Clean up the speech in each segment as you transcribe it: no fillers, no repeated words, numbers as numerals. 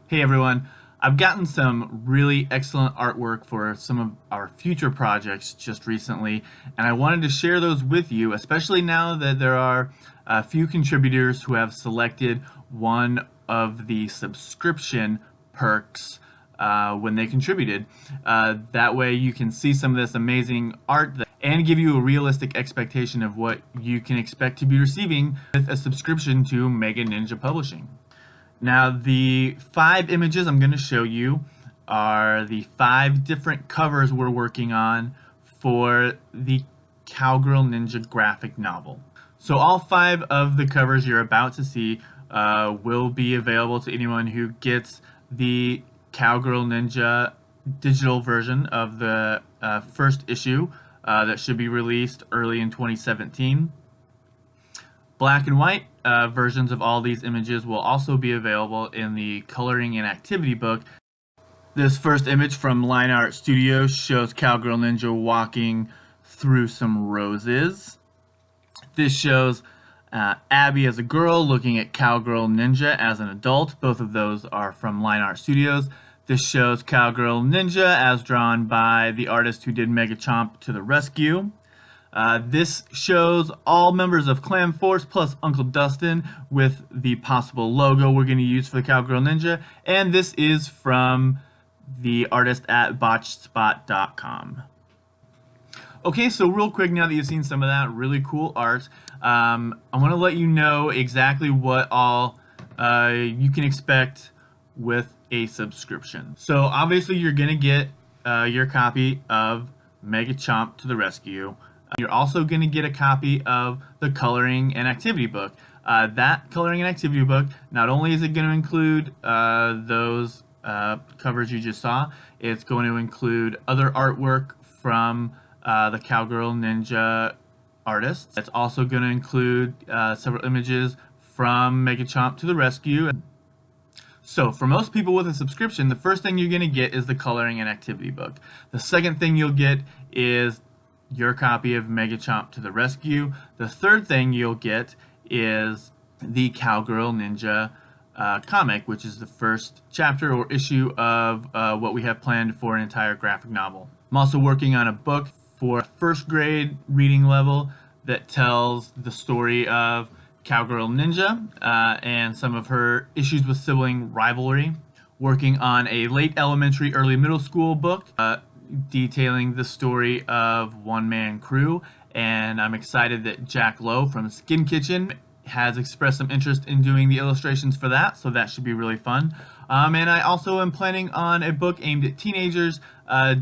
Hey everyone, I've gotten some really excellent artwork for some of our future projects just recently, and I wanted to share those with you, especially now that there are a few contributors who have selected one of the subscription perks when they contributed. That way you can see some of this amazing art and give you a realistic expectation of what you can expect to be receiving with a subscription to Mega Ninja Publishing. Now, the 5 images I'm going to show you are the 5 different covers we're working on for the Cowgirl Ninja graphic novel. So all 5 of the covers you're about to see will be available to anyone who gets the Cowgirl Ninja digital version of the first issue that should be released early in 2017. Black and white versions of all these images will also be available in the coloring and activity book. This first image from Line Art Studios shows Cowgirl Ninja walking through some roses. This shows Abby as a girl looking at Cowgirl Ninja as an adult. Both of those are from Line Art Studios. This shows Cowgirl Ninja as drawn by the artist who did Mega Chomp to the Rescue. This shows all members of Clan Force plus Uncle Dustin with the possible logo we're going to use for the Cowgirl Ninja. And this is from the artist at botchedspot.com. Okay, so real quick, now that you've seen some of that really cool art, I want to let you know exactly what all you can expect with a subscription. So obviously you're going to get your copy of Mega Chomp to the Rescue. You're also going to get a copy of the coloring and activity book. That coloring and activity book, not only is it going to include those covers you just saw, it's going to include other artwork from the Cowgirl Ninja artists. It's also going to include several images from Mega Chomp to the Rescue. So for most people with a subscription, the first thing you're going to get is the coloring and activity book. The second thing you'll get is your copy of Mega Chomp to the Rescue. The third thing you'll get is the Cowgirl Ninja comic, which is the first chapter or issue of what we have planned for an entire graphic novel. I'm also working on a book for first grade reading level that tells the story of Cowgirl Ninja and some of her issues with sibling rivalry. Working on a late elementary, early middle school book detailing the story of One Man Crew, and I'm excited that Jack Lowe from Skin Kitchen has expressed some interest in doing the illustrations for that, so that should be really fun. And I also am planning on a book aimed at teenagers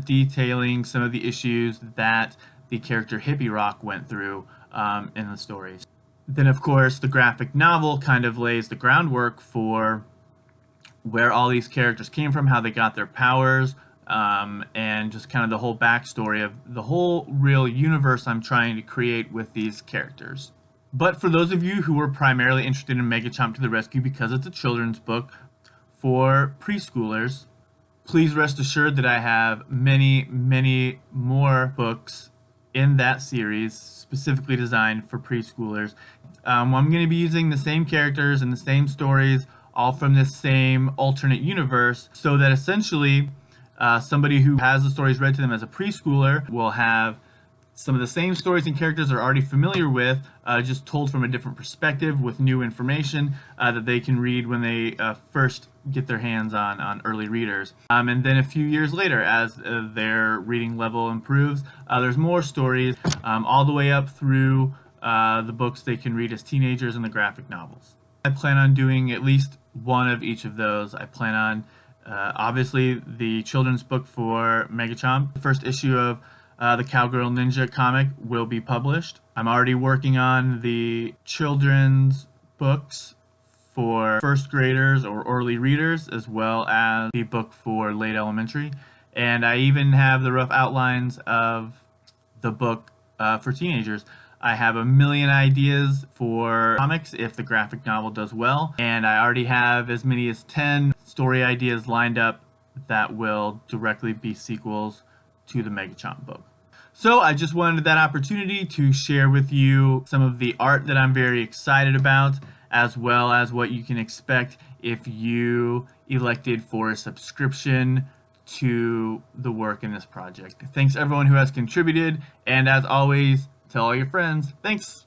detailing some of the issues that the character Hippie Rock went through in the stories. Then of course the graphic novel kind of lays the groundwork for where all these characters came from, how they got their powers, and just kind of the whole backstory of the whole real universe I'm trying to create with these characters. But for those of you who are primarily interested in Mega Chomp to the Rescue because it's a children's book for preschoolers, please rest assured that I have many, many more books in that series specifically designed for preschoolers. I'm going to be using the same characters and the same stories, all from this same alternate universe, so that essentially somebody who has the stories read to them as a preschooler will have some of the same stories and characters they're already familiar with, just told from a different perspective with new information that they can read when they first get their hands on early readers. And then a few years later, as their reading level improves, there's more stories all the way up through the books they can read as teenagers and the graphic novels. I plan on doing at least one of each of those. I plan on obviously the children's book for Mega Chomp. The first issue of the Cowgirl Ninja comic will be published. I'm already working on the children's books for first graders or early readers, as well as the book for late elementary. And I even have the rough outlines of the book for teenagers. I have a million ideas for comics if the graphic novel does well, and I already have as many as 10 story ideas lined up that will directly be sequels to the Mega Chomp book. So I just wanted that opportunity to share with you some of the art that I'm very excited about, as well as what you can expect if you elected for a subscription to the work in this project. Thanks everyone who has contributed, and as always, tell all your friends. Thanks!